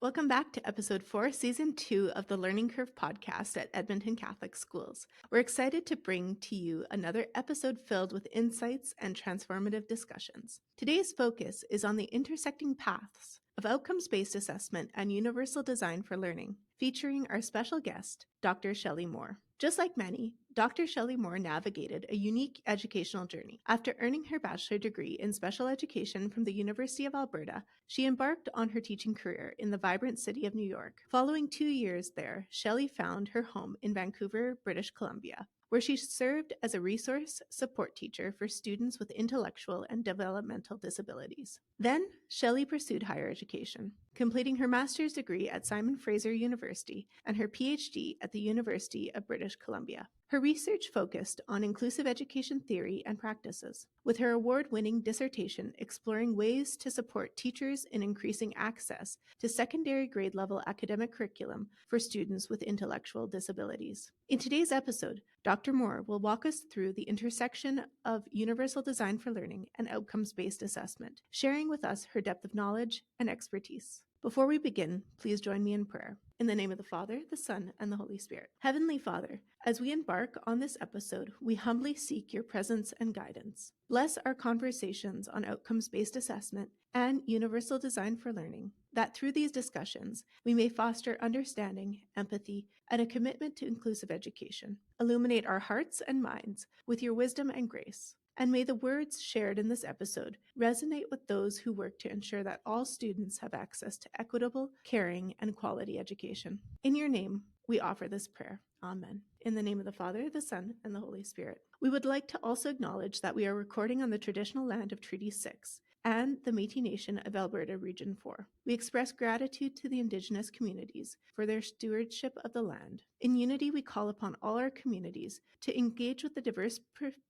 Welcome back to episode 4, season 2 of the Learning Curve podcast at Edmonton Catholic Schools. We're excited to bring to you another episode filled with insights and transformative discussions. Today's focus is on the intersecting paths of outcomes-based assessment and universal design for learning, featuring our special guest, Dr. Shelley Moore. Just like many, Dr. Shelley Moore navigated a unique educational journey. After earning her bachelor degree in special education from the University of Alberta, she embarked on her teaching career in the vibrant city of New York. Following 2 years there, Shelley found her home in Vancouver, British Columbia, where she served as a resource support teacher for students with intellectual and developmental disabilities. Then, Shelley pursued higher education, completing her master's degree at Simon Fraser University and her PhD at the University of British Columbia. Her research focused on inclusive education theory and practices, with her award-winning dissertation exploring ways to support teachers in increasing access to secondary grade-level academic curriculum for students with intellectual disabilities. In today's episode, Dr. Moore will walk us through the intersection of universal design for learning and outcomes-based assessment, sharing with us her depth of knowledge and expertise. Before we begin, please join me in prayer. In the name of the Father, the Son, and the Holy Spirit. Heavenly Father, as we embark on this episode, we humbly seek your presence and guidance. Bless our conversations on outcomes-based assessment and universal design for learning, that through these discussions, we may foster understanding, empathy, and a commitment to inclusive education. Illuminate our hearts and minds with your wisdom and grace. And may the words shared in this episode resonate with those who work to ensure that all students have access to equitable, caring, and quality education. In your name, we offer this prayer. Amen. In the name of the Father, the Son, and the Holy Spirit. We would like to also acknowledge that we are recording on the traditional land of Treaty 6 and the Métis Nation of Alberta Region 4. We express gratitude to the Indigenous communities for their stewardship of the land. In unity, we call upon all our communities to engage with the diverse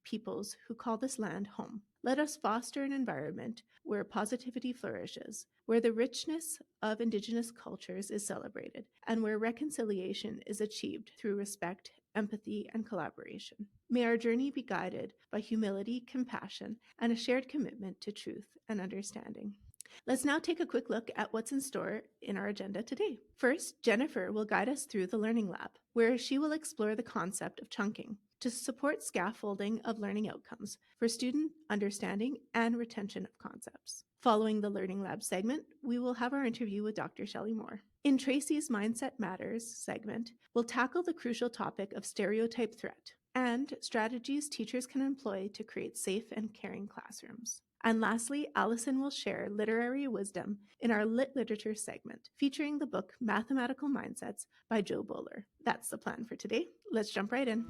peoples who call this land home. Let us foster an environment where positivity flourishes, where the richness of Indigenous cultures is celebrated, and where reconciliation is achieved through respect, empathy, and collaboration. May our journey be guided by humility, compassion, and a shared commitment to truth and understanding. Let's now take a quick look at what's in store in our agenda today. First, Jennifer will guide us through the Learning Lab, where she will explore the concept of chunking to support scaffolding of learning outcomes for student understanding and retention of concepts. Following the Learning Lab segment, we will have our interview with Dr. Shelley Moore. In Tracy's Mindset Matters segment, we'll tackle the crucial topic of stereotype threat and strategies teachers can employ to create safe and caring classrooms. And lastly, Allison will share literary wisdom in our Lit Literature segment, featuring the book Mathematical Mindsets by Joe Bowler. That's the plan for today. Let's jump right in.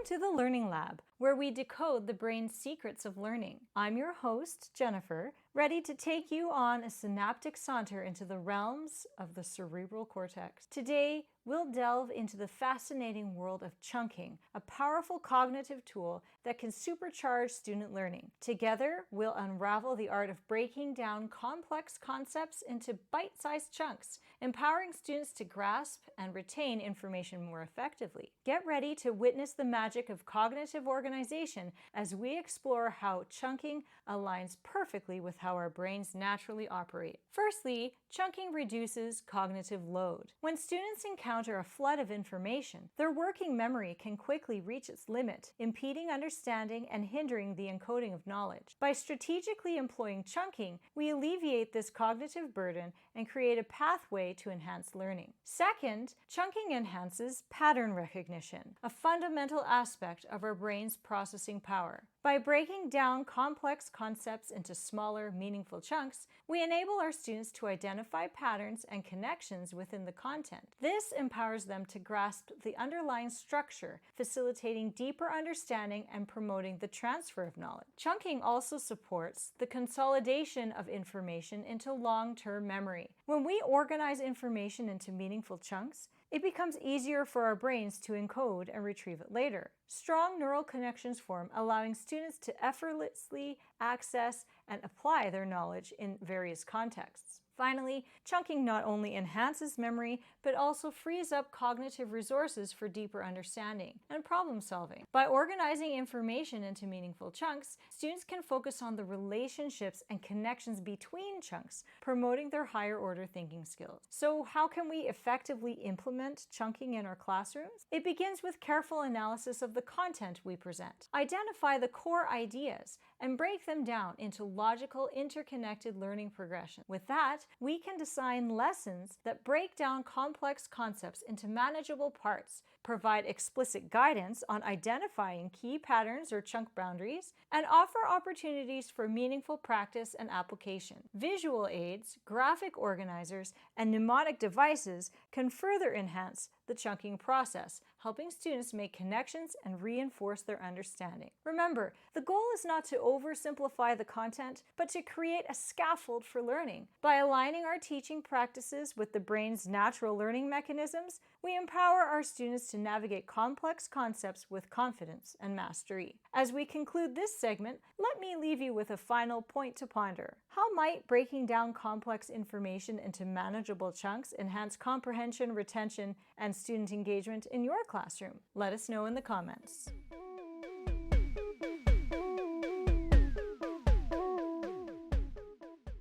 To the Learning Lab, where we decode the brain's secrets of learning. I'm your host, Jennifer, ready to take you on a synaptic saunter into the realms of the cerebral cortex. Today, we'll delve into the fascinating world of chunking, a powerful cognitive tool that can supercharge student learning. Together, we'll unravel the art of breaking down complex concepts into bite-sized chunks, empowering students to grasp and retain information more effectively. Get ready to witness the magic of cognitive organization as we explore how chunking aligns perfectly with how our brains naturally operate. Firstly, chunking reduces cognitive load. When students encounter a flood of information, their working memory can quickly reach its limit, impeding understanding and hindering the encoding of knowledge. By strategically employing chunking, we alleviate this cognitive burden and create a pathway to enhance learning. Second, chunking enhances pattern recognition, a fundamental aspect of our brain's processing power. By breaking down complex concepts into smaller, meaningful chunks, we enable our students to identify patterns and connections within the content. This empowers them to grasp the underlying structure, facilitating deeper understanding and promoting the transfer of knowledge. Chunking also supports the consolidation of information into long-term memory. When we organize information into meaningful chunks, it becomes easier for our brains to encode and retrieve it later. Strong neural connections form, allowing students to effortlessly access and apply their knowledge in various contexts. Finally, chunking not only enhances memory, but also frees up cognitive resources for deeper understanding and problem solving. By organizing information into meaningful chunks, students can focus on the relationships and connections between chunks, promoting their higher order thinking skills. So how can we effectively implement chunking in our classrooms? It begins with careful analysis of the content we present. Identify the core ideas and break them down into logical, interconnected learning progression. With that, we can design lessons that break down complex concepts into manageable parts, provide explicit guidance on identifying key patterns or chunk boundaries, and offer opportunities for meaningful practice and application. Visual aids, graphic organizers, and mnemonic devices can further enhance the chunking process, helping students make connections and reinforce their understanding. Remember, the goal is not to oversimplify the content, but to create a scaffold for learning. By aligning our teaching practices with the brain's natural learning mechanisms, we empower our students to navigate complex concepts with confidence and mastery. As we conclude this segment, let me leave you with a final point to ponder. How might breaking down complex information into manageable chunks enhance comprehension, retention, and student engagement in your classroom? Let us know in the comments.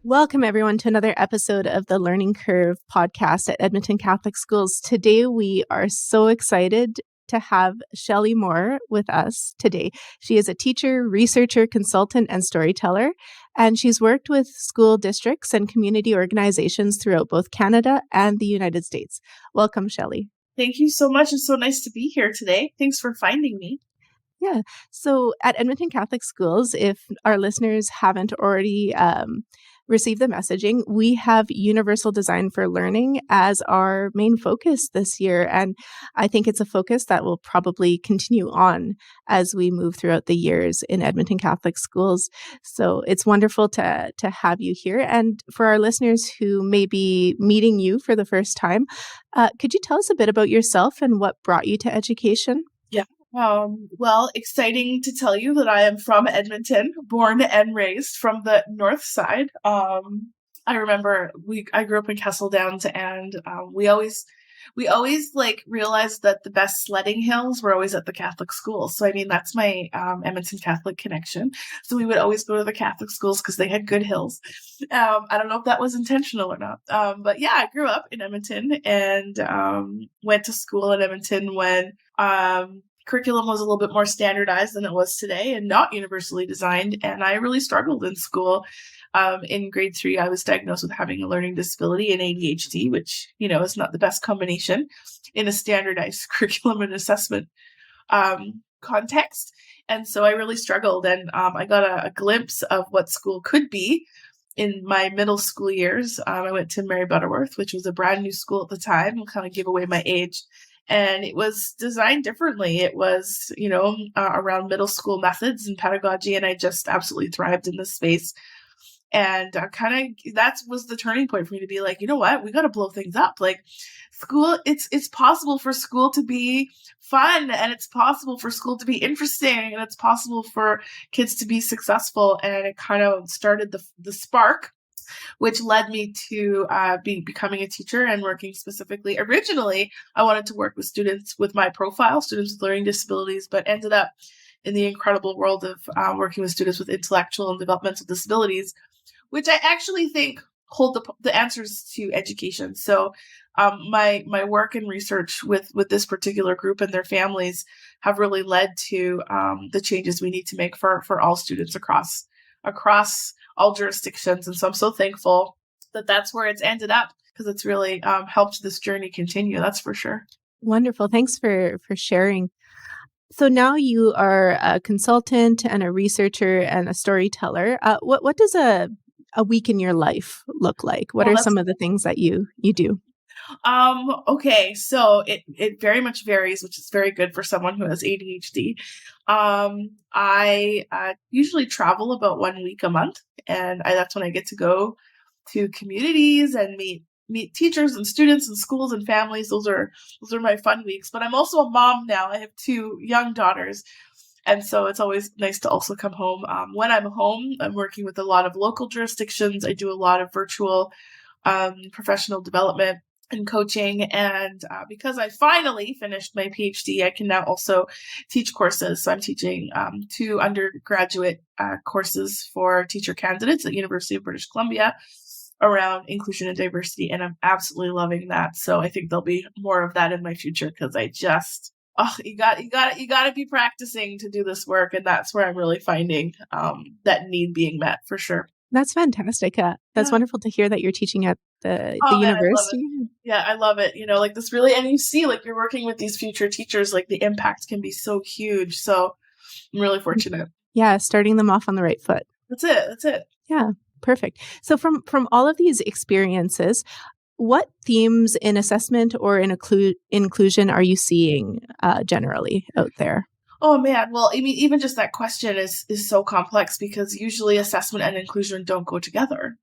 Welcome, everyone, to another episode of the Learning Curve podcast at Edmonton Catholic Schools. Today, we are so excited to have Shelley Moore with us today. She is a teacher, researcher, consultant, and storyteller, and she's worked with school districts and community organizations throughout both Canada and the United States. Welcome, Shelley. Thank you so much. It's so nice to be here today. Thanks for finding me. Yeah. So at Edmonton Catholic Schools, if our listeners haven't already received the messaging, we have universal design for learning as our main focus this year. And I think it's a focus that will probably continue on as we move throughout the years in Edmonton Catholic Schools. So it's wonderful to have you here. And for our listeners who may be meeting you for the first time, could you tell us a bit about yourself and what brought you to education? Yeah. Well, exciting to tell you that I am from Edmonton, born and raised from the north side. I remember I grew up in Castle Downs, and we always realized that the best sledding hills were always at the Catholic schools. So I mean, that's my Edmonton Catholic connection. So we would always go to the Catholic schools because they had good hills. I don't know if that was intentional or not. But yeah, I grew up in Edmonton and went to school in Edmonton when curriculum was a little bit more standardized than it was today and not universally designed. And I really struggled in school. In grade 3, I was diagnosed with having a learning disability and ADHD, which, is not the best combination in a standardized curriculum and assessment context. And so I really struggled. And I got a glimpse of what school could be in my middle school years. I went to Mary Butterworth, which was a brand new school at the time. I'll kind of give away my age. And it was designed differently. It was, around middle school methods and pedagogy. And I just absolutely thrived in this space. And that was the turning point for me to be like, you know what, we got to blow things up. Like school, it's possible for school to be fun, and it's possible for school to be interesting, and it's possible for kids to be successful. And it kind of started the spark, which led me to becoming a teacher and working specifically. Originally, I wanted to work with students with my profile, students with learning disabilities, but ended up in the incredible world of working with students with intellectual and developmental disabilities, which I actually think hold the answers to education. So my work and research with this particular group and their families have really led to the changes we need to make for all students across all jurisdictions. And so I'm so thankful that that's where it's ended up, because it's really helped this journey continue. That's for sure. Wonderful. Thanks for sharing. So now you are a consultant and a researcher and a storyteller. What does a week in your life look like? What are some of the things that you do? Okay, so it very much varies, which is very good for someone who has ADHD. I usually travel about 1 week a month, and that's when I get to go to communities and meet teachers and students and schools and families. Those are my fun weeks. But I'm also a mom now. I have 2 young daughters. And so it's always nice to also come home. When I'm home, I'm working with a lot of local jurisdictions. I do a lot of virtual professional development and coaching. And because I finally finished my PhD, I can now also teach courses. So I'm teaching 2 undergraduate courses for teacher candidates at University of British Columbia around inclusion and diversity. And I'm absolutely loving that. So I think there'll be more of that in my future, because I just, you got to be practicing to do this work. And that's where I'm really finding that need being met, for sure. That's fantastic. That's wonderful to hear that you're teaching at the university. I love it. Like this really, and you see, like, you're working with these future teachers, like the impact can be so huge. So I'm really fortunate. Yeah. Starting them off on the right foot. That's it. Yeah. Perfect. So from all of these experiences, what themes in assessment or in inclusion are you seeing generally out there? Oh man, well, I mean, even just that question is so complex, because usually assessment and inclusion don't go together.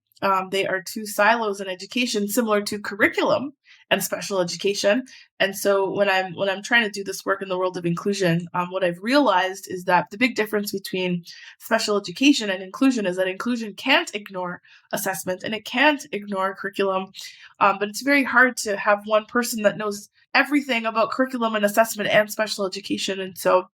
They are 2 silos in education, similar to curriculum and special education. And so when I'm trying to do this work in the world of inclusion, what I've realized is that the big difference between special education and inclusion is that inclusion can't ignore assessment and it can't ignore curriculum. But it's very hard to have one person that knows everything about curriculum and assessment and special education. And so,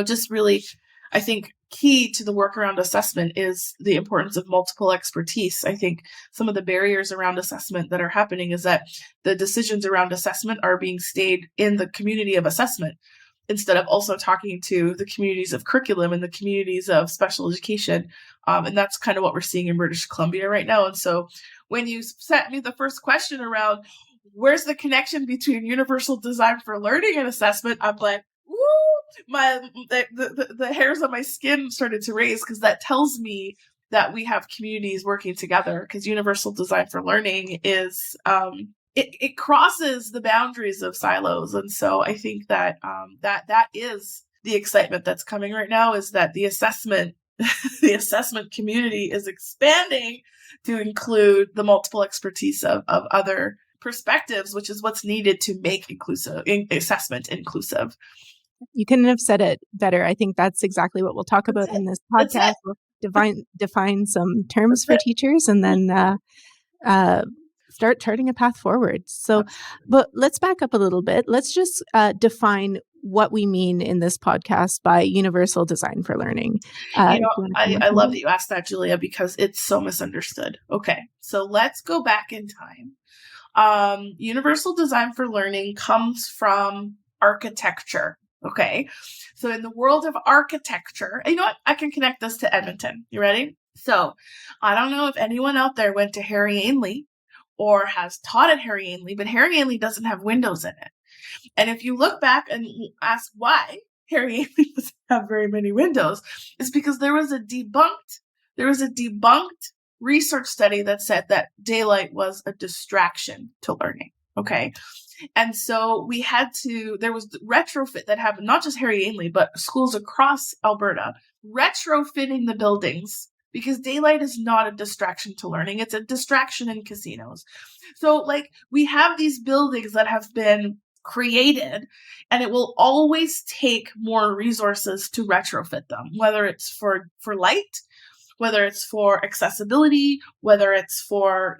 just really, I think key to the work around assessment is the importance of multiple expertise. I think some of the barriers around assessment that are happening is that the decisions around assessment are being stayed in the community of assessment, instead of also talking to the communities of curriculum and the communities of special education. And that's kind of what we're seeing in British Columbia right now. And so when you sent me the first question around where's the connection between universal design for learning and assessment, I'm like, the hairs on my skin started to raise, because that tells me that we have communities working together, because universal design for learning is it crosses the boundaries of silos. And so I think that that is the excitement that's coming right now, is that the assessment community is expanding to include the multiple expertise of other perspectives, which is what's needed to make assessment inclusive. You couldn't have said it better. I think that's exactly what we'll talk about in this podcast. We'll define some terms for teachers, and then start charting a path forward. So, but let's back up a little bit. Let's just define what we mean in this podcast by universal design for learning. I love that you asked that, Julia, because it's so misunderstood. Okay, so let's go back in time. Universal design for learning comes from architecture. Okay, so in the world of architecture, you know what? I can connect this to Edmonton. You ready? So I don't know if anyone out there went to Harry Ainley or has taught at Harry Ainley, but Harry Ainley doesn't have windows in it. And if you look back and ask why Harry Ainley doesn't have very many windows, it's because there was a debunked research study that said that daylight was a distraction to learning. Okay. And so there was retrofit that happened, not just Harry Ainley, but schools across Alberta, retrofitting the buildings, because daylight is not a distraction to learning. It's a distraction in casinos. So like we have these buildings that have been created, and it will always take more resources to retrofit them, whether it's for light, whether it's for accessibility, whether it's for,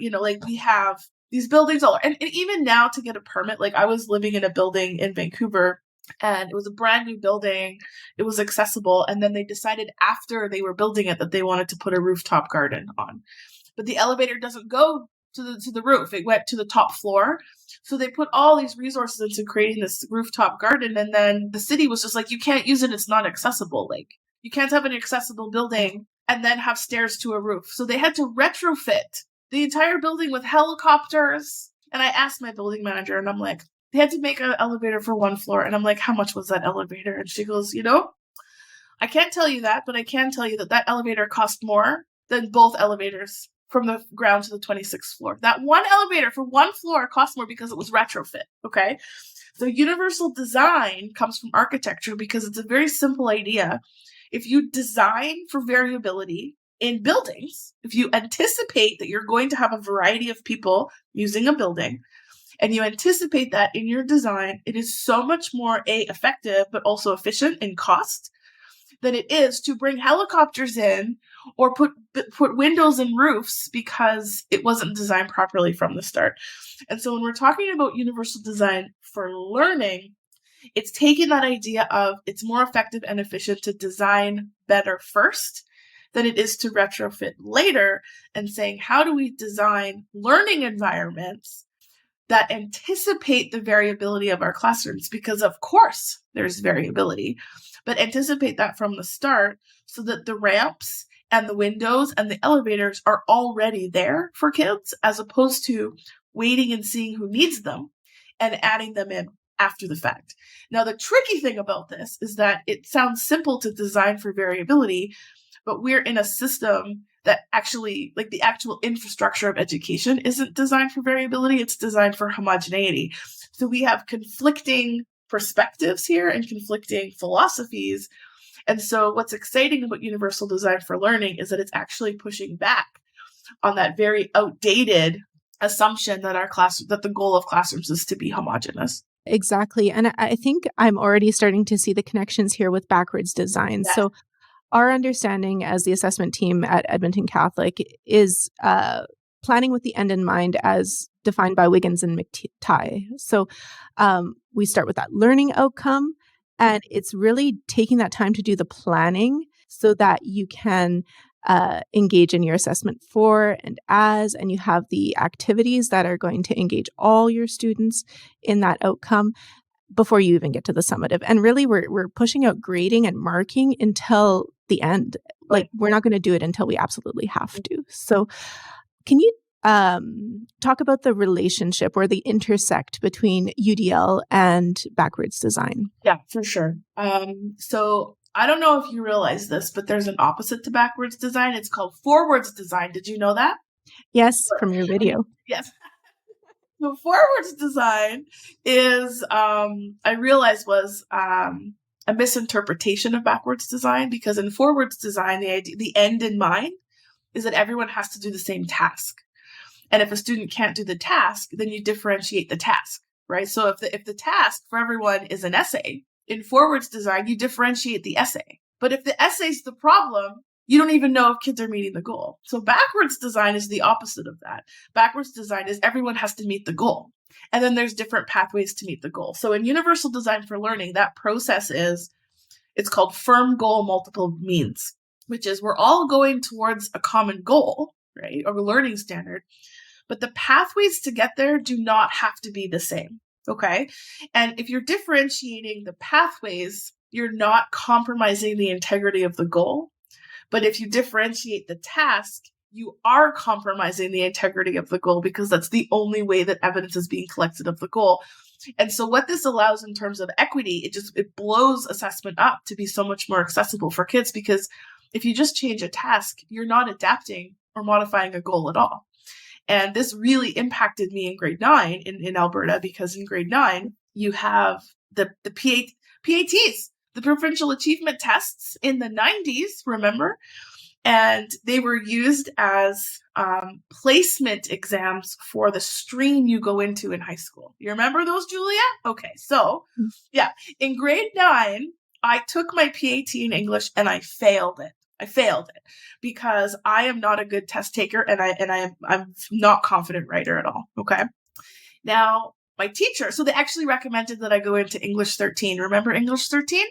we have these buildings all, and even now to get a permit, like I was living in a building in Vancouver, and it was a brand new building. It was accessible. And then they decided after they were building it that they wanted to put a rooftop garden on, but the elevator doesn't go to the roof. It went to the top floor. So they put all these resources into creating this rooftop garden. And then the city was just like, you can't use it. It's not accessible. Like you can't have an accessible building and then have stairs to a roof. So they had to retrofit the entire building with helicopters. And I asked my building manager, and I'm like, they had to make an elevator for one floor. And I'm like, how much was that elevator? And she goes, I can't tell you that, but I can tell you that elevator cost more than both elevators from the ground to the 26th floor. That one elevator for one floor cost more because it was retrofit. Okay. So universal design comes from architecture because it's a very simple idea. If you design for variability in buildings, if you anticipate that you're going to have a variety of people using a building, and you anticipate that in your design, it is so much more effective, but also efficient in cost than it is to bring helicopters in or put windows in roofs because it wasn't designed properly from the start. And so when we're talking about universal design for learning, it's taking that idea of it's more effective and efficient to design better first than it is to retrofit later, and saying, how do we design learning environments that anticipate the variability of our classrooms? Because of course there's variability, but anticipate that from the start so that the ramps and the windows and the elevators are already there for kids, as opposed to waiting and seeing who needs them and adding them in after the fact. Now, the tricky thing about this is that it sounds simple to design for variability, but we're in a system that actually, like, the actual infrastructure of education isn't designed for variability, it's designed for homogeneity. So we have conflicting perspectives here and conflicting philosophies. And so what's exciting about universal design for learning is that it's actually pushing back on that very outdated assumption that that the goal of classrooms is to be homogeneous. Exactly. And I think I'm already starting to see the connections here with backwards design. Yeah. So our understanding as the assessment team at Edmonton Catholic is planning with the end in mind as defined by Wiggins and McTighe. So we start with that learning outcome, and it's really taking that time to do the planning so that you can engage in your assessment for and as, and you have the activities that are going to engage all your students in that outcome before you even get to the summative. And really, we're pushing out grading and marking until the end. Like, we're not going to do it until we absolutely have to. So can you talk about the relationship or the intersect between UDL and backwards design? Yeah, for sure. So I don't know if you realize this, but there's an opposite to backwards design. It's called forwards design. Did you know that? Yes, from your video. Yes. So forwards design is, I realized, was a misinterpretation of backwards design, because in forwards design, the end in mind is that everyone has to do the same task. And if a student can't do the task, then you differentiate the task, right? So if the task for everyone is an essay, in forwards design, you differentiate the essay. But if the essay's the problem, you don't even know if kids are meeting the goal. So backwards design is the opposite of that. Backwards design is everyone has to meet the goal. And then there's different pathways to meet the goal. So in universal design for learning, that process it's called firm goal multiple means, which is we're all going towards a common goal, right? Or a learning standard. But the pathways to get there do not have to be the same. Okay. And if you're differentiating the pathways, you're not compromising the integrity of the goal. But if you differentiate the task, you are compromising the integrity of the goal, because that's the only way that evidence is being collected of the goal. And so what this allows in terms of equity, it blows assessment up to be so much more accessible for kids, because if you just change a task, you're not adapting or modifying a goal at all. And this really impacted me in grade 9 in Alberta, because in grade 9, you have the PATs, the provincial achievement tests in the 90s, remember? And they were used as placement exams for the stream you go into in high school. You remember those, Julia? Okay, so yeah, in grade 9, I took my PAT in English and I failed it. Because I am not a good test taker, and I'm not confident writer at all. Okay. Now, my teacher, so they actually recommended that I go into English 13. Remember English 13?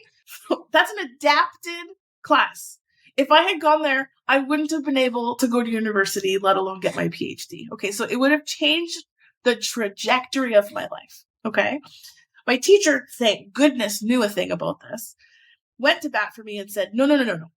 That's an adapted class. If I had gone there, I wouldn't have been able to go to university, let alone get my PhD. Okay. So it would have changed the trajectory of my life. Okay. My teacher, thank goodness, knew a thing about this. Went to bat for me and said, no.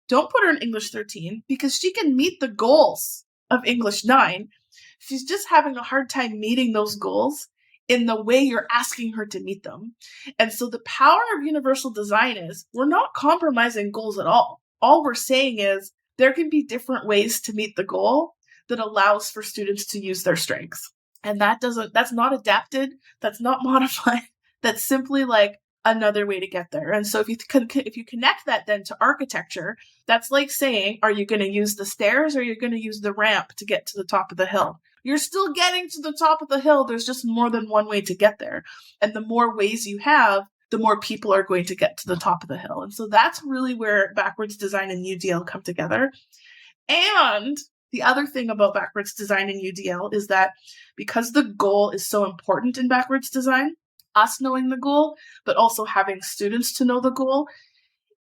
Don't put her in English 13, because she can meet the goals of English 9. She's just having a hard time meeting those goals in the way you're asking her to meet them. And so the power of universal design is we're not compromising goals at all. All we're saying is there can be different ways to meet the goal that allows for students to use their strengths. And that's not adapted. That's not modified. That's simply like another way to get there. And so if you connect that then to architecture, that's like saying, are you going to use the stairs or are you going to use the ramp to get to the top of the hill? You're still getting to the top of the hill. There's just more than one way to get there. And the more ways you have, the more people are going to get to the top of the hill. And so that's really where backwards design and UDL come together. And the other thing about backwards design in UDL is that because the goal is so important in backwards design, us knowing the goal, but also having students to know the goal,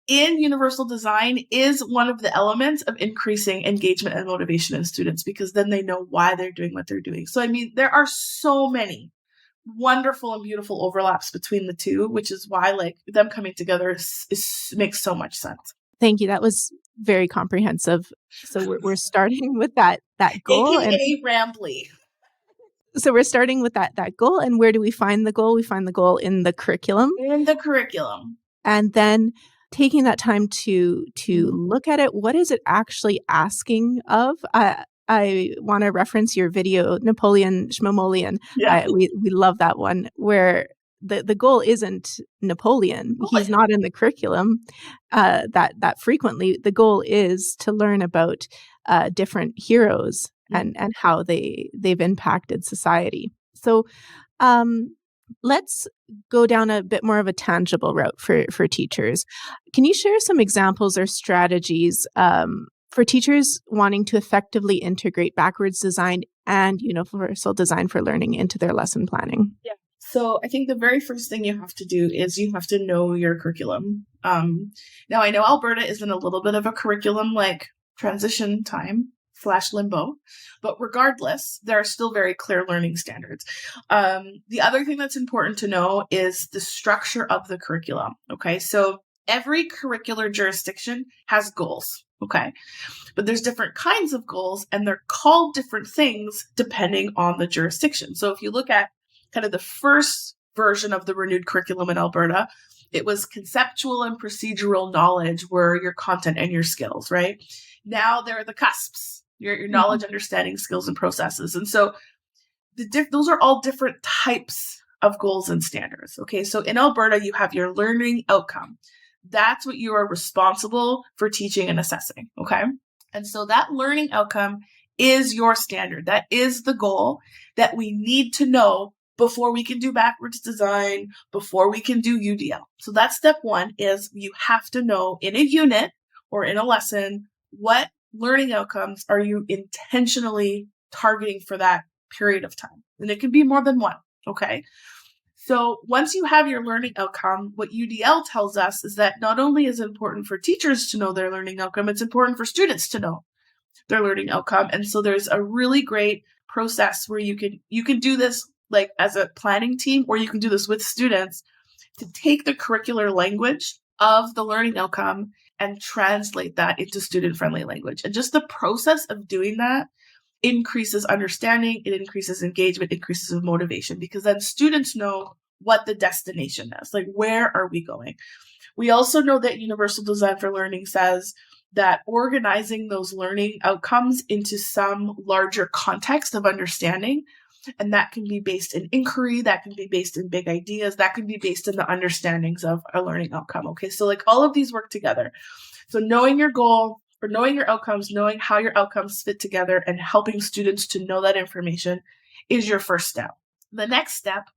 in universal design is one of the elements of increasing engagement and motivation in students, because then they know why they're doing what they're doing. So, I mean, there are so many wonderful and beautiful overlaps between the two, which is why like them coming together makes so much sense. Thank you. That was very comprehensive. So we're starting with that goal, AKA and Rambly. so we're starting with that goal. And where do we find the goal? We find the goal in the curriculum. In the curriculum. And then taking that time to look at it. What is it actually asking of? I want to reference your video, Napoleon Schmomolian. Yeah. We love that one, where the goal isn't Napoleon. He's not in the curriculum that frequently. The goal is to learn about different heroes and how they've impacted society. So let's go down a bit more of a tangible route for teachers. Can you share some examples or strategies for teachers wanting to effectively integrate backwards design and universal design for learning into their lesson planning? Yeah. So I think the very first thing you have to do is you have to know your curriculum. Now I know Alberta is in a little bit of a curriculum like transition time / limbo, but regardless, there are still very clear learning standards. The other thing that's important to know is the structure of the curriculum. Okay. So every curricular jurisdiction has goals. Okay. But there's different kinds of goals and they're called different things depending on the jurisdiction. So if you look at kind of the first version of the renewed curriculum in Alberta, it was conceptual and procedural knowledge were your content and your skills, right? Now there are the cusps, your knowledge, understanding, skills, and processes. And so those are all different types of goals and standards. Okay, so in Alberta, you have your learning outcome. That's what you are responsible for teaching and assessing, okay? And so that learning outcome is your standard. That is the goal that we need to know before we can do backwards design, before we can do UDL. So that's step one, is you have to know in a unit or in a lesson, what learning outcomes are you intentionally targeting for that period of time? And it can be more than one, okay? So once you have your learning outcome, what UDL tells us is that not only is it important for teachers to know their learning outcome, it's important for students to know their learning outcome. And so there's a really great process where you can do this like as a planning team, or you can do this with students to take the curricular language of the learning outcome and translate that into student-friendly language. And just the process of doing that increases understanding, it increases engagement, increases motivation, because then students know what the destination is. Like, where are we going? We also know that universal design for learning says that organizing those learning outcomes into some larger context of understanding, and that can be based in inquiry, that can be based in big ideas, that can be based in the understandings of a learning outcome. Okay, so like all of these work together. So knowing your goal, or knowing your outcomes, knowing how your outcomes fit together, and helping students to know that information is your first step. The next step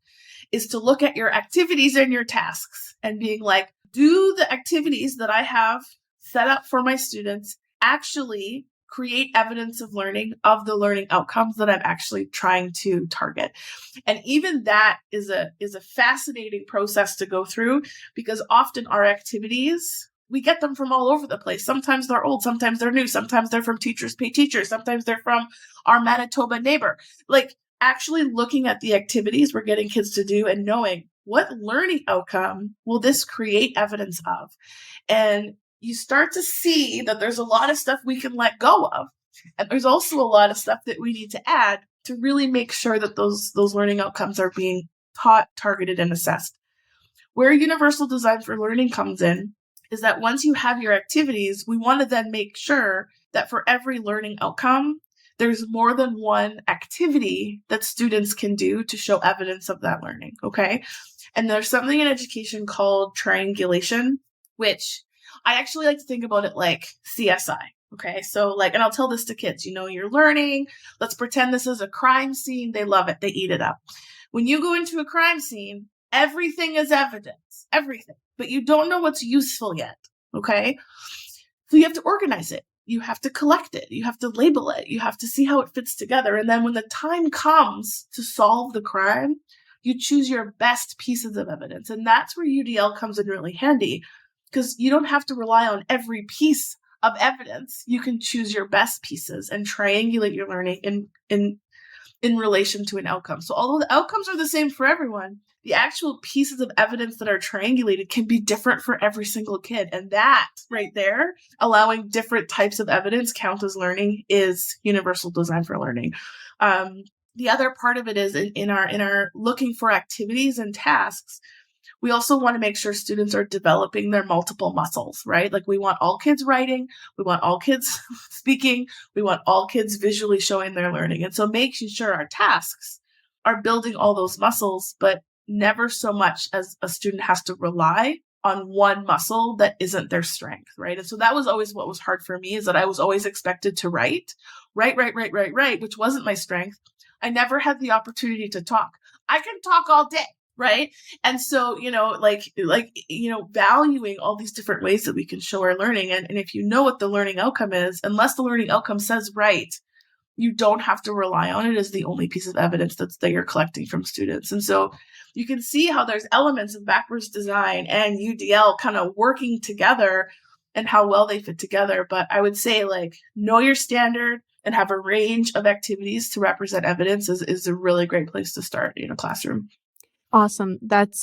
is to look at your activities and your tasks and being like, do the activities that I have set up for my students actually create evidence of learning of the learning outcomes that I'm actually trying to target? And even that is a fascinating process to go through, because often our activities, we get them from all over the place. Sometimes they're old, sometimes they're new, sometimes they're from Teachers Pay Teachers, sometimes they're from our Manitoba neighbor. Like, actually looking at the activities we're getting kids to do and knowing what learning outcome will this create evidence of. And you start to see that there's a lot of stuff we can let go of. And there's also a lot of stuff that we need to add to really make sure that those learning outcomes are being taught, targeted, and assessed. Where universal design for learning comes in is that once you have your activities, we want to then make sure that for every learning outcome, there's more than one activity that students can do to show evidence of that learning, okay? And there's something in education called triangulation, which I actually like to think about it like CSI, okay? So like, and I'll tell this to kids, you're learning, let's pretend this is a crime scene. They love it. They eat it up. When you go into a crime scene, everything is evidence, everything, but you don't know what's useful yet, okay? So you have to organize it. you have to collect it. You have to label it. You have to see how it fits together. And then when the time comes to solve the crime, you choose your best pieces of evidence. And that's where UDL comes in really handy, because you don't have to rely on every piece of evidence. You can choose your best pieces and triangulate your learning in relation to an outcome. So although the outcomes are the same for everyone, the actual pieces of evidence that are triangulated can be different for every single kid. And that right there, allowing different types of evidence count as learning, is universal design for learning. The other part of it is in our looking for activities and tasks, we also want to make sure students are developing their multiple muscles, right? Like we want all kids writing, we want all kids speaking, we want all kids visually showing their learning. And so making sure our tasks are building all those muscles, but never so much as a student has to rely on one muscle that isn't their strength, right? And so that was always what was hard for me, is that I was always expected to write, which wasn't my strength. I never had the opportunity to talk. I can talk all day. Right. And so, valuing all these different ways that we can show our learning. And if you know what the learning outcome is, unless the learning outcome says right, you don't have to rely on it as the only piece of evidence that you're collecting from students. And so you can see how there's elements of backwards design and UDL kind of working together and how well they fit together. But I would say, know your standard and have a range of activities to represent evidence is a really great place to start in a classroom. Awesome. That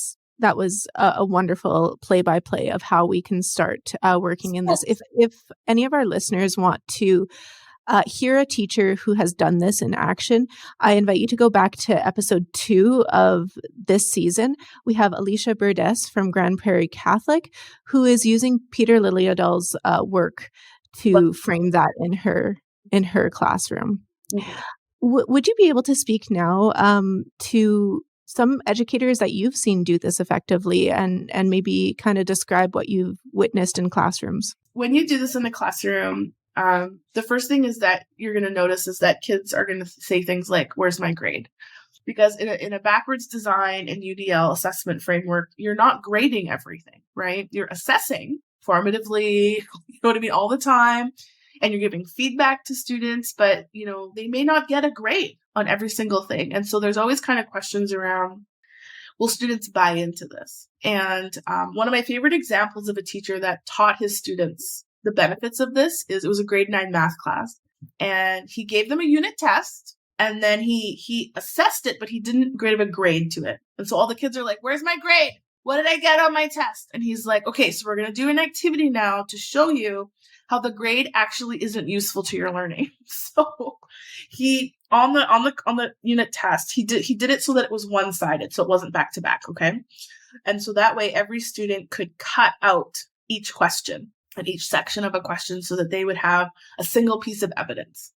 was a wonderful play-by-play of how we can start working in this. If any of our listeners want to hear a teacher who has done this in action, I invite you to go back to episode 2 of this season. We have Alicia Burdes from Grand Prairie Catholic, who is using Peter Liliadal's work to frame that in her classroom. Mm-hmm. Would you be able to speak now to some educators that you've seen do this effectively, and maybe kind of describe what you've witnessed in classrooms? When you do this in a classroom, the first thing is that you're going to notice is that kids are going to say things like, "Where's my grade?" Because in a backwards design and UDL assessment framework, you're not grading everything, right? You're assessing formatively, all the time, and you're giving feedback to students, but, they may not get a grade on every single thing. And so there's always kind of questions around, will students buy into this? And one of my favorite examples of a teacher that taught his students the benefits of this is, it was a grade 9 math class, and he gave them a unit test, and then he assessed it, but he didn't give a grade to it. And so all the kids are like, "Where's my grade? What did I get on my test?" And he's like, "Okay, so we're going to do an activity now to show you how the grade actually isn't useful to your learning." So he, on the unit test, he did it so that it was one-sided, so it wasn't back to back. Okay. And so that way every student could cut out each question and each section of a question so that they would have a single piece of evidence.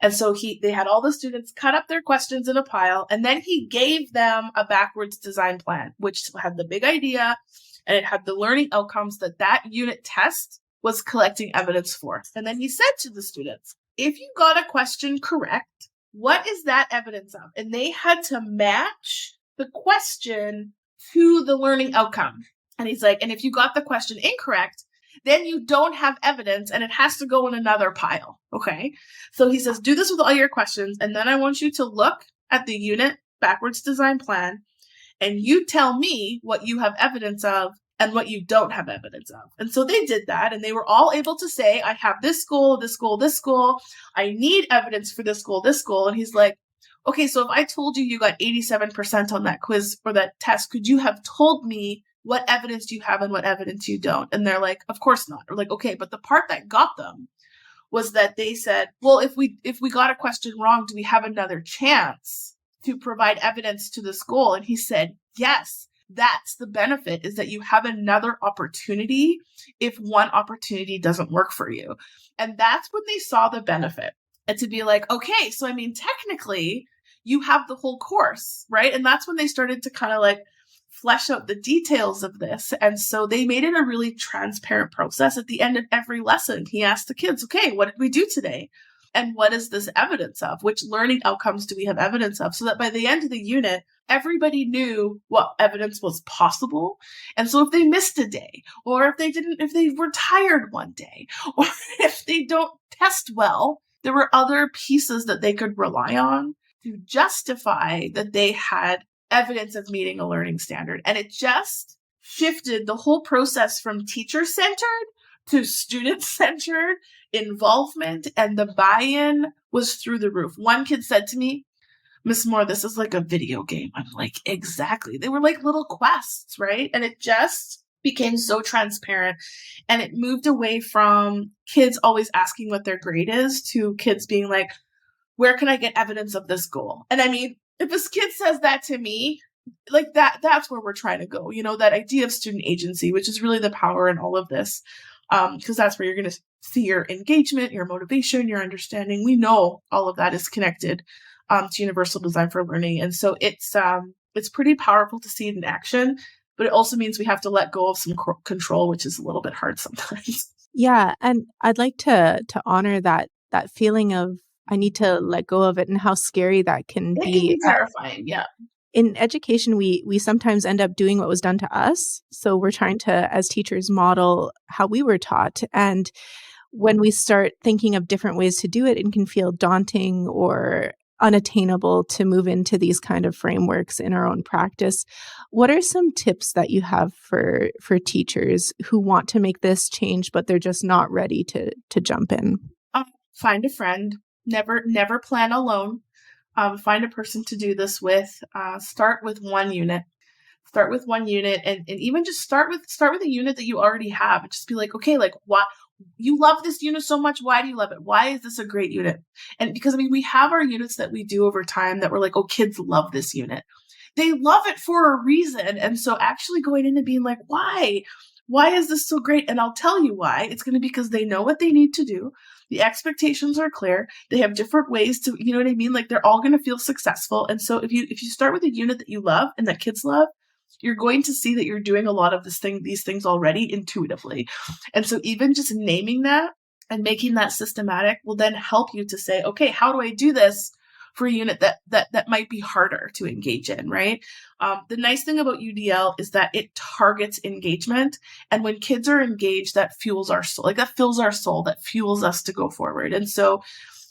And so they had all the students cut up their questions in a pile, and then he gave them a backwards design plan, which had the big idea, and it had the learning outcomes that unit test was collecting evidence for. And then he said to the students, if you got a question correct, what is that evidence of? And they had to match the question to the learning outcome. And he's like, and if you got the question incorrect, then you don't have evidence and it has to go in another pile. Okay. So he says, do this with all your questions. And then I want you to look at the unit backwards design plan and you tell me what you have evidence of and what you don't have evidence of. And so they did that, and they were all able to say, I have this goal, this goal, this goal. I need evidence for this goal, this goal. And he's like, okay, so if I told you got 87% on that quiz or that test, could you have told me what evidence you have and what evidence you don't? And they're like, of course not. Or like, okay, but the part that got them was that they said, well, if we got a question wrong, do we have another chance to provide evidence to this goal? And he said, yes. That's the benefit, is that you have another opportunity if one opportunity doesn't work for you. And that's when they saw the benefit. And to be like, okay, so technically you have the whole course, right? And that's when they started to kind of flesh out the details of this. And so they made it a really transparent process. At the end of every lesson, he asked the kids, okay, what did we do today? And what is this evidence of? Which learning outcomes do we have evidence of? So that by the end of the unit, everybody knew what evidence was possible. And so if they missed a day, or if they were tired one day, or if they don't test well, there were other pieces that they could rely on to justify that they had evidence of meeting a learning standard. And it just shifted the whole process from teacher-centered to student-centered involvement, and the buy-in was through the roof. One kid said to me, "Miss Moore, this is like a video game." I'm like, exactly. They were like little quests, right? And it just became so transparent, and it moved away from kids always asking what their grade is to kids being like, where can I get evidence of this goal? And I mean, if this kid says that to me, like that's where we're trying to go, that idea of student agency, which is really the power in all of this. Because that's where you're going to see your engagement, your motivation, your understanding. We know all of that is connected to universal design for learning. And so it's pretty powerful to see it in action, but it also means we have to let go of some control, which is a little bit hard sometimes. Yeah. And I'd like to honor that feeling of I need to let go of it and how scary that can be. It can be terrifying. Yeah. In education, we sometimes end up doing what was done to us. So we're trying to, as teachers, model how we were taught. And when we start thinking of different ways to do it, it can feel daunting or unattainable to move into these kind of frameworks in our own practice. What are some tips that you have for teachers who want to make this change, but they're just not ready to jump in? Find a friend. Never plan alone. Find a person to do this with. Start with one unit. And even just start with a unit that you already have, and just be like, okay, like what you love this unit so much. Why do you love it? Why is this a great unit? And because we have our units that we do over time that we're like, oh, kids love this unit. They love it for a reason. And so actually going in and being like, why is this so great? And I'll tell you why. It's going to be because they know what they need to do. The expectations are clear. They have different ways to, you know what I mean? Like they're all going to feel successful. And so if you start with a unit that you love and that kids love, you're going to see that you're doing a lot of these things already intuitively. And so even just naming that and making that systematic will then help you to say, okay, how do I do this for a unit that might be harder to engage in, right? The nice thing about UDL is that it targets engagement. And when kids are engaged, that fuels our soul, like that fills our soul, that fuels us to go forward. And so,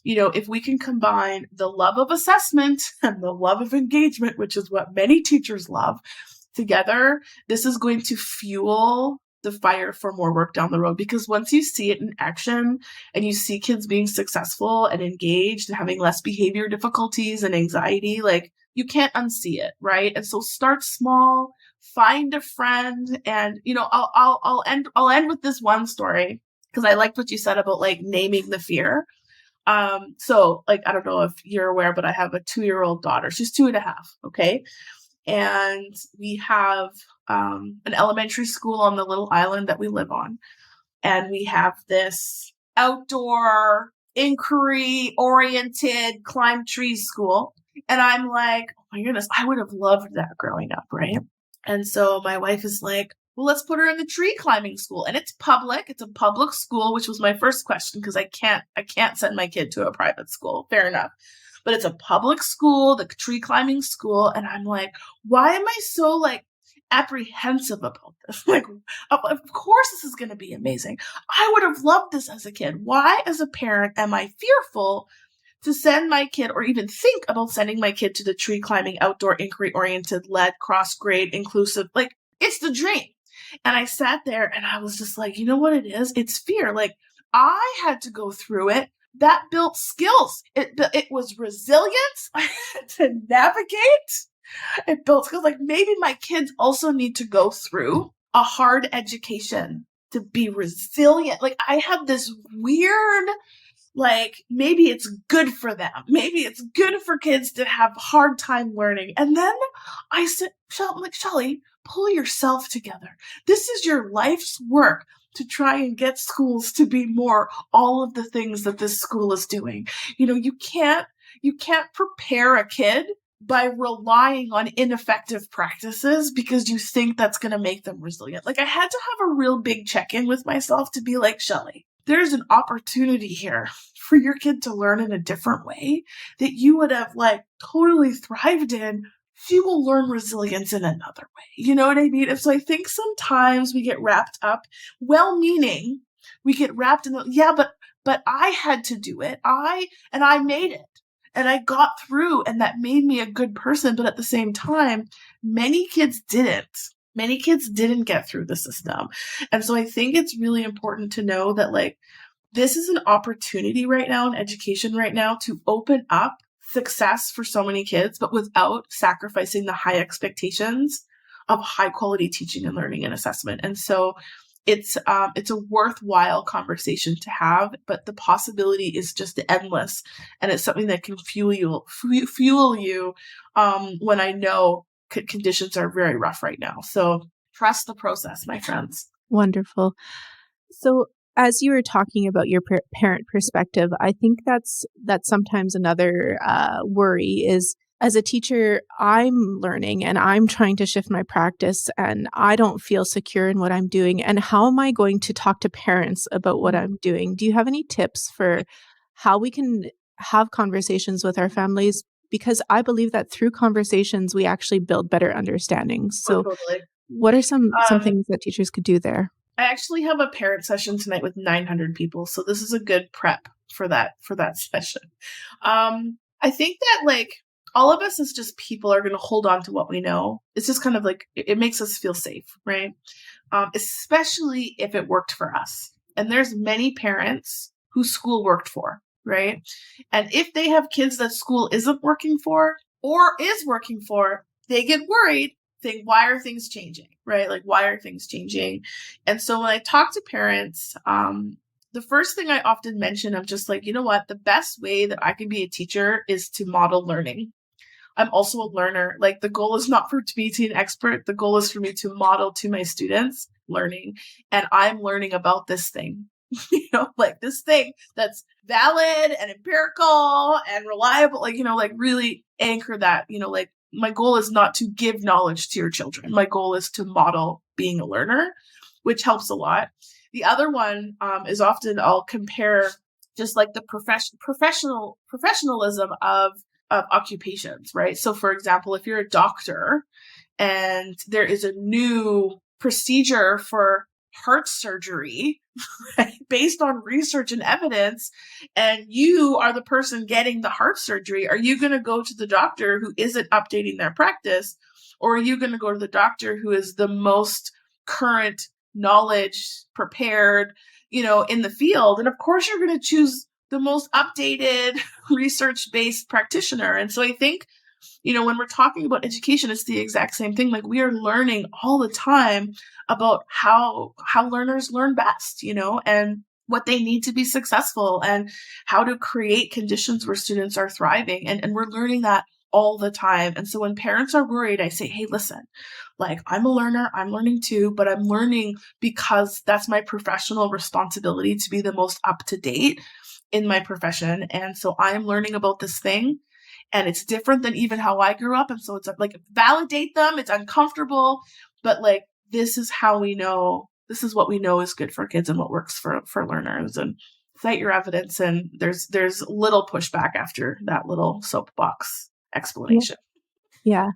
if we can combine the love of assessment and the love of engagement, which is what many teachers love, together, this is going to fuel the fire for more work down the road. Because once you see it in action and you see kids being successful and engaged and having less behavior difficulties and anxiety, like you can't unsee it, right? And so start small, find a friend, and I'll end with this one story because I liked what you said about like naming the fear. So like I don't know if you're aware, but I have a 2-year-old daughter. She's 2.5, okay? And we have an elementary school on the little island that we live on. And we have this outdoor, inquiry-oriented climb tree school. And I'm like, oh my goodness, I would have loved that growing up, right? And so my wife is like, well, let's put her in the tree climbing school. And it's public. It's a public school, which was my first question because I can't send my kid to a private school. Fair enough. But it's a public school, the tree climbing school. And I'm like, why am I so like apprehensive about this? Like, of course this is going to be amazing. I would have loved this as a kid. Why, as a parent, am I fearful to send my kid or even think about sending my kid to the tree climbing, outdoor, inquiry-oriented, led, cross-grade, inclusive? Like, it's the dream. And I sat there and I was just like, you know what it is? It's fear. Like, I had to go through it. That built skills. It was resilience. I had to navigate. It built skills. Like maybe my kids also need to go through a hard education to be resilient. Like I have this weird, like maybe it's good for them. Maybe it's good for kids to have hard time learning. And then I said, Shelley, pull yourself together. This is your life's work to try and get schools to be more all of the things that this school is doing. You can't prepare a kid by relying on ineffective practices because you think that's going to make them resilient. Like I had to have a real big check-in with myself to be like, Shelley, there's an opportunity here for your kid to learn in a different way that you would have like totally thrived in. She will learn resilience in another way. You know what I mean? And so I think sometimes we get wrapped up, well-meaning, we get wrapped in but I had to do it. I made it. And I got through, and that made me a good person. But at the same time, many kids didn't. Many kids didn't get through the system. And so I think it's really important to know that like, this is an opportunity right now in education right now to open up success for so many kids, but without sacrificing the high expectations of high quality teaching and learning and assessment. And so it's a worthwhile conversation to have, but the possibility is just endless. And it's something that can fuel you when I know conditions are very rough right now. So trust the process, my friends. Wonderful. So as you were talking about your parent perspective, I think that's sometimes another worry is, as a teacher, I'm learning and I'm trying to shift my practice and I don't feel secure in what I'm doing. And how am I going to talk to parents about what I'm doing? Do you have any tips for how we can have conversations with our families? Because I believe that through conversations, we actually build better understanding. So totally. What are some things that teachers could do there? I actually have a parent session tonight with 900 people. So this is a good prep for that session. I think that like all of us as just people are going to hold on to what we know. It's just kind of like, it makes us feel safe, right? Especially if it worked for us. And there's many parents who school worked for, right? And if they have kids that school isn't working for or is working for, they get worried, think, why are things changing, right? Like, why are things changing? And so when I talk to parents, the first thing I often mention, I'm just like, you know what? The best way that I can be a teacher is to model learning. I'm also a learner. Like, the goal is not for me to be an expert. The goal is for me to model to my students learning. And I'm learning about this thing, like this thing that's valid and empirical and reliable, like really anchor that, like my goal is not to give knowledge to your children. My goal is to model being a learner, which helps a lot. The other one is often I'll compare just like the professionalism of occupations, right? So for example, if you're a doctor and there is a new procedure for heart surgery, right, based on research and evidence, and you are the person getting the heart surgery, are you going to go to the doctor who isn't updating their practice? Or are you going to go to the doctor who is the most current knowledge prepared, in the field? And of course, you're going to choose the most updated research-based practitioner. And so I think, when we're talking about education, it's the exact same thing. Like, we are learning all the time about how learners learn best, and what they need to be successful and how to create conditions where students are thriving. And we're learning that all the time. And so when parents are worried, I say, hey, listen, like, I'm a learner, I'm learning too, but I'm learning because that's my professional responsibility to be the most up to date in my profession. And so I am learning about this thing, and it's different than even how I grew up. And so it's like, validate them. It's uncomfortable, but like, this is how we know, this is what we know is good for kids and what works for learners, and cite your evidence. And there's little pushback after that little soapbox explanation. Yeah.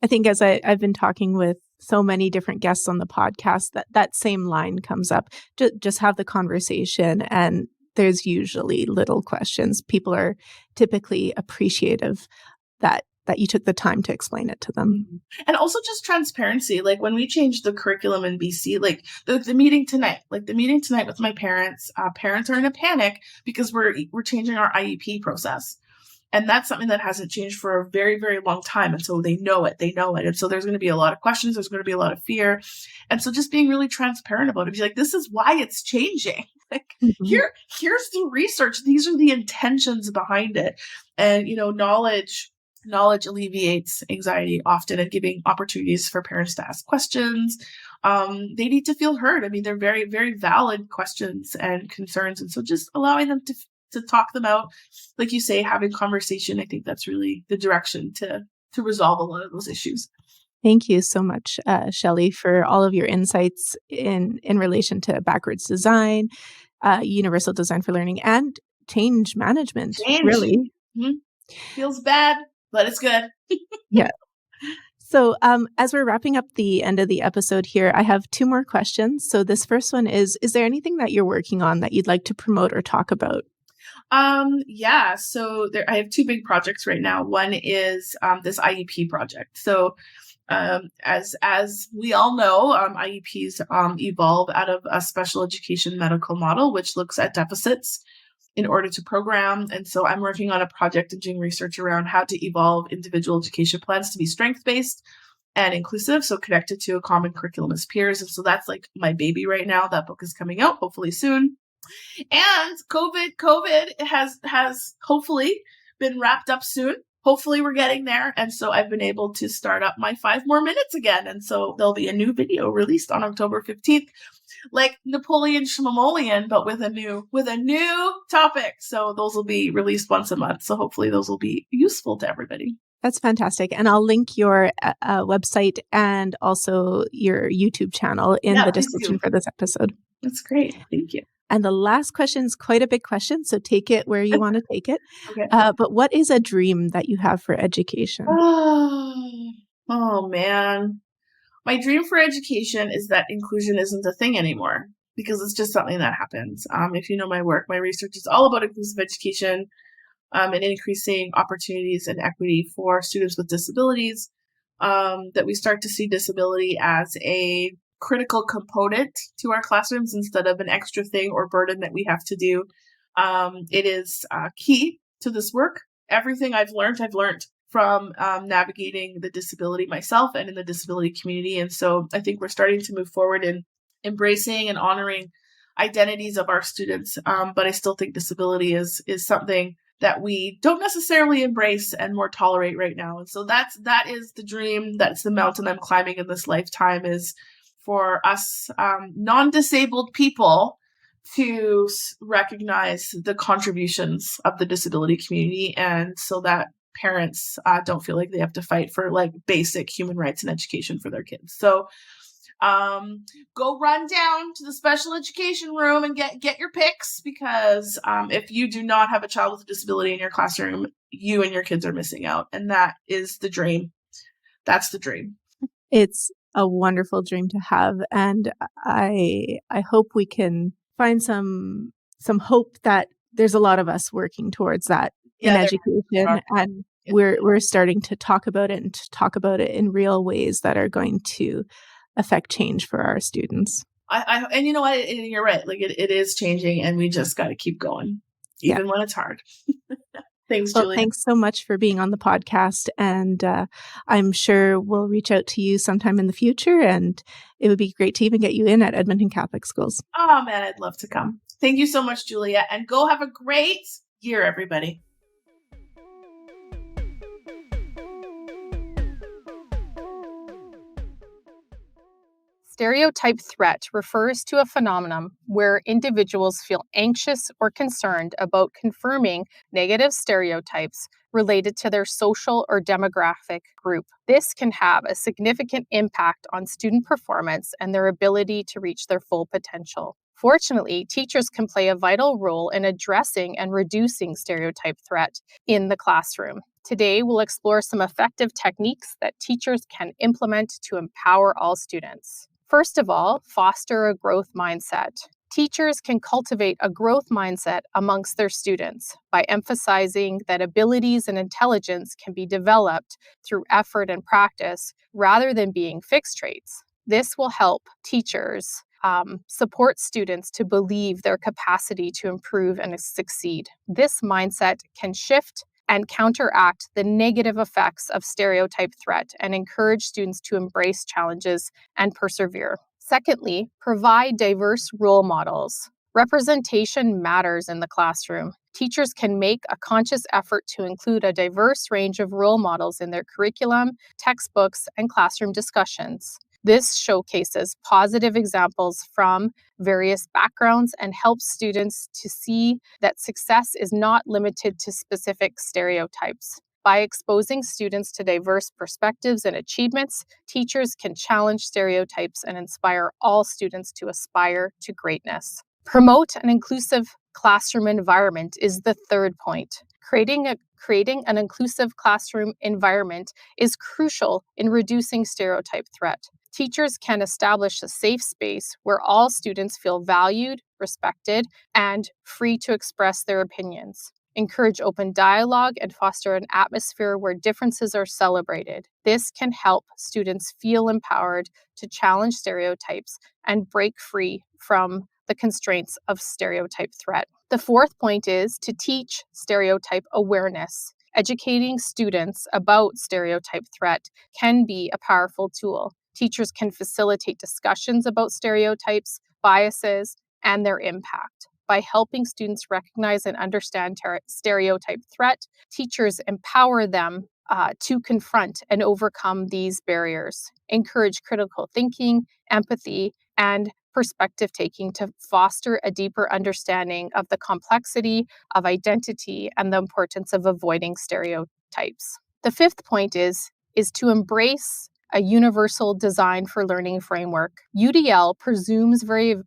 I think as I've been talking with so many different guests on the podcast, that same line comes up. Just have the conversation, and there's usually little questions. People are typically appreciative that you took the time to explain it to them. And also just transparency. Like, when we changed the curriculum in BC, like the meeting tonight with my parents, parents are in a panic because we're changing our IEP process. And that's something that hasn't changed for a very, very long time. And so they know it. And so there's going to be a lot of questions. There's going to be a lot of fear. And so just being really transparent about it, be like, this is why it's changing. Like, here's the research. These are the intentions behind it. And, knowledge alleviates anxiety often, and giving opportunities for parents to ask questions. They need to feel heard. I mean, they're very, very valid questions and concerns. And so just allowing them to talk them out, like you say, having conversation, I think that's really the direction to resolve a lot of those issues. Thank you so much, Shelley, for all of your insights in relation to backwards design, universal design for learning and change management, Change. really. Mm-hmm. Feels bad, but it's good. Yeah. So as we're wrapping up the end of the episode here, I have 2 more questions. So this first one is there anything that you're working on that you'd like to promote or talk about? Yeah, so I have 2 big projects right now. One is this IEP project. So as we all know, IEPs evolve out of a special education medical model, which looks at deficits in order to program. And so I'm working on a project and doing research around how to evolve individual education plans to be strength-based and inclusive, so connected to a common curriculum as peers. And so that's like my baby right now. That book is coming out hopefully soon. And COVID has hopefully been wrapped up soon. Hopefully we're getting there. And so I've been able to start up my 5 more minutes again. And so there'll be a new video released on October 15th, like Napoleon Schmemolian, but with a new topic. So those will be released once a month. So hopefully those will be useful to everybody. That's fantastic. And I'll link your website and also your YouTube channel in the description for this episode. That's great. Thank you. And the last question is quite a big question, so take it where you want to take it. Okay. But what is a dream that you have for education? Oh, man. My dream for education is that inclusion isn't a thing anymore, because it's just something that happens. If you know my work, my research is all about inclusive education and increasing opportunities and equity for students with disabilities, that we start to see disability as a critical component to our classrooms instead of an extra thing or burden that we have to do. It is key to this work. Everything I've learned from navigating the disability myself and in the disability community. And so I think we're starting to move forward in embracing and honoring identities of our students. But I still think disability is something that we don't necessarily embrace and more tolerate right now. And so that is the dream. That's the mountain I'm climbing in this lifetime, is for us non-disabled people to recognize the contributions of the disability community, and so that parents don't feel like they have to fight for like basic human rights and education for their kids. So go run down to the special education room and get your picks, because if you do not have a child with a disability in your classroom, you and your kids are missing out. And that is the dream. That's the dream. It's a wonderful dream to have. And I hope we can find some hope that there's a lot of us working towards that in education. And we're starting to talk about it, and to talk about it in real ways that are going to affect change for our students. And you know what? You're right. Like it is changing, and we just got to keep going, even when it's hard. Thanks, Julia. Thanks so much for being on the podcast. And I'm sure we'll reach out to you sometime in the future. And it would be great to even get you in at Edmonton Catholic Schools. Oh, man, I'd love to come. Thank you so much, Julia. And go have a great year, everybody. Stereotype threat refers to a phenomenon where individuals feel anxious or concerned about confirming negative stereotypes related to their social or demographic group. This can have a significant impact on student performance and their ability to reach their full potential. Fortunately, teachers can play a vital role in addressing and reducing stereotype threat in the classroom. Today, we'll explore some effective techniques that teachers can implement to empower all students. First of all, foster a growth mindset. Teachers can cultivate a growth mindset amongst their students by emphasizing that abilities and intelligence can be developed through effort and practice rather than being fixed traits. This will help teachers support students to believe their capacity to improve and succeed. This mindset can shift and counteract the negative effects of stereotype threat and encourage students to embrace challenges and persevere. Secondly, provide diverse role models. Representation matters in the classroom. Teachers can make a conscious effort to include a diverse range of role models in their curriculum, textbooks, and classroom discussions. This showcases positive examples from various backgrounds and helps students to see that success is not limited to specific stereotypes. By exposing students to diverse perspectives and achievements, teachers can challenge stereotypes and inspire all students to aspire to greatness. Promote an inclusive classroom environment is the third point. Creating an inclusive classroom environment is crucial in reducing stereotype threat. Teachers can establish a safe space where all students feel valued, respected, and free to express their opinions. Encourage open dialogue and foster an atmosphere where differences are celebrated. This can help students feel empowered to challenge stereotypes and break free from the constraints of stereotype threat. The fourth point is to teach stereotype awareness. Educating students about stereotype threat can be a powerful tool. Teachers can facilitate discussions about stereotypes, biases, and their impact. By helping students recognize and understand stereotype threat, teachers empower them to confront and overcome these barriers. Encourage critical thinking, empathy, and perspective taking to foster a deeper understanding of the complexity of identity and the importance of avoiding stereotypes. The fifth point is to embrace a universal design for learning framework. UDL presumes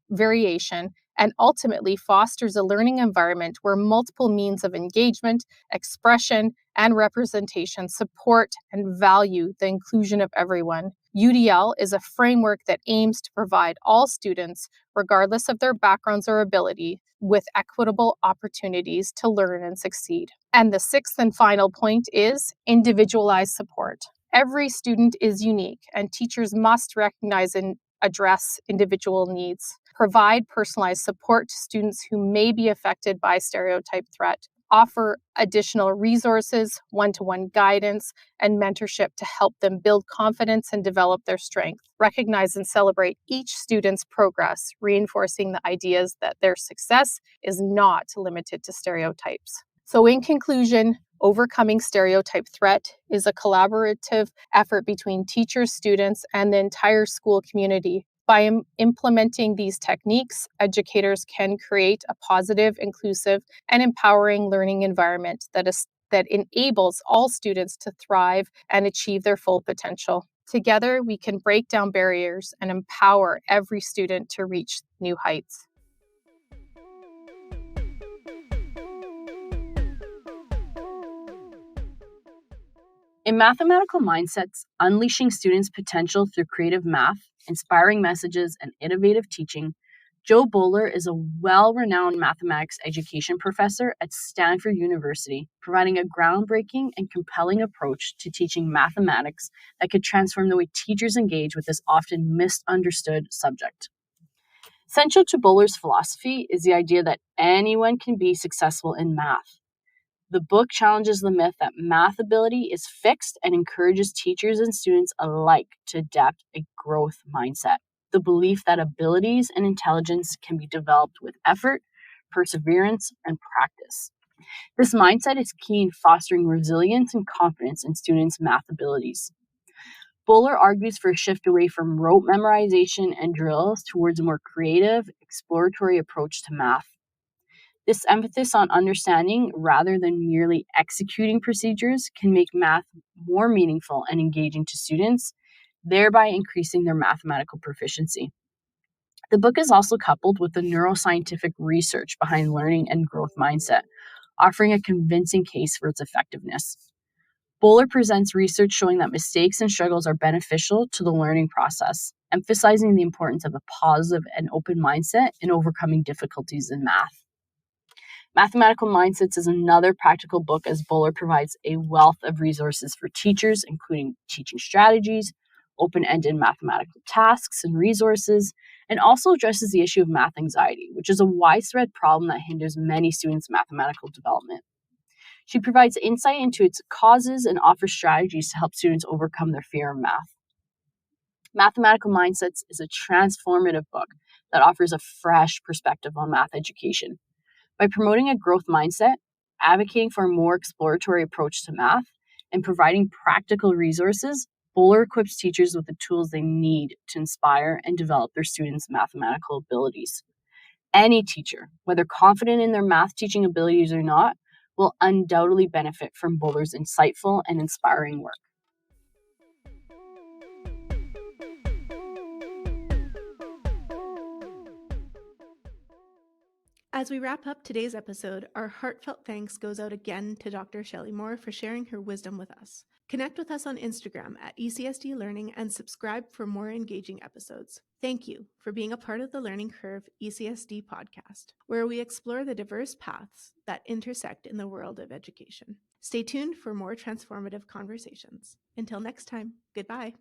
variation and ultimately fosters a learning environment where multiple means of engagement, expression, and representation support and value the inclusion of everyone. UDL is a framework that aims to provide all students, regardless of their backgrounds or ability, with equitable opportunities to learn and succeed. And the sixth and final point is individualized support. Every student is unique, and teachers must recognize and address individual needs. Provide personalized support to students who may be affected by stereotype threat. Offer additional resources, one-to-one guidance, and mentorship to help them build confidence and develop their strength. Recognize and celebrate each student's progress, reinforcing the ideas that their success is not limited to stereotypes. So in conclusion, overcoming stereotype threat is a collaborative effort between teachers, students, and the entire school community. By implementing these techniques, educators can create a positive, inclusive, and empowering learning environment that enables all students to thrive and achieve their full potential. Together, we can break down barriers and empower every student to reach new heights. In Mathematical Mindsets, Unleashing Students' Potential Through Creative Math, Inspiring Messages, and Innovative Teaching, Joe Bowler is a well-renowned mathematics education professor at Stanford University, providing a groundbreaking and compelling approach to teaching mathematics that could transform the way teachers engage with this often misunderstood subject. Central to Bowler's philosophy is the idea that anyone can be successful in math. The book challenges the myth that math ability is fixed and encourages teachers and students alike to adapt a growth mindset. The belief that abilities and intelligence can be developed with effort, perseverance, and practice. This mindset is key in fostering resilience and confidence in students' math abilities. Bowler argues for a shift away from rote memorization and drills towards a more creative, exploratory approach to math. This emphasis on understanding rather than merely executing procedures can make math more meaningful and engaging to students, thereby increasing their mathematical proficiency. The book is also coupled with the neuroscientific research behind learning and growth mindset, offering a convincing case for its effectiveness. Bowler presents research showing that mistakes and struggles are beneficial to the learning process, emphasizing the importance of a positive and open mindset in overcoming difficulties in math. Mathematical Mindsets is another practical book as Bowler provides a wealth of resources for teachers, including teaching strategies, open-ended mathematical tasks and resources, and also addresses the issue of math anxiety, which is a widespread problem that hinders many students' mathematical development. She provides insight into its causes and offers strategies to help students overcome their fear of math. Mathematical Mindsets is a transformative book that offers a fresh perspective on math education. By promoting a growth mindset, advocating for a more exploratory approach to math, and providing practical resources, Bowler equips teachers with the tools they need to inspire and develop their students' mathematical abilities. Any teacher, whether confident in their math teaching abilities or not, will undoubtedly benefit from Bowler's insightful and inspiring work. As we wrap up today's episode, our heartfelt thanks goes out again to Dr. Shelley Moore for sharing her wisdom with us. Connect with us on Instagram at ECSD Learning and subscribe for more engaging episodes. Thank you for being a part of the Learning Curve ECSD podcast, where we explore the diverse paths that intersect in the world of education. Stay tuned for more transformative conversations. Until next time, goodbye.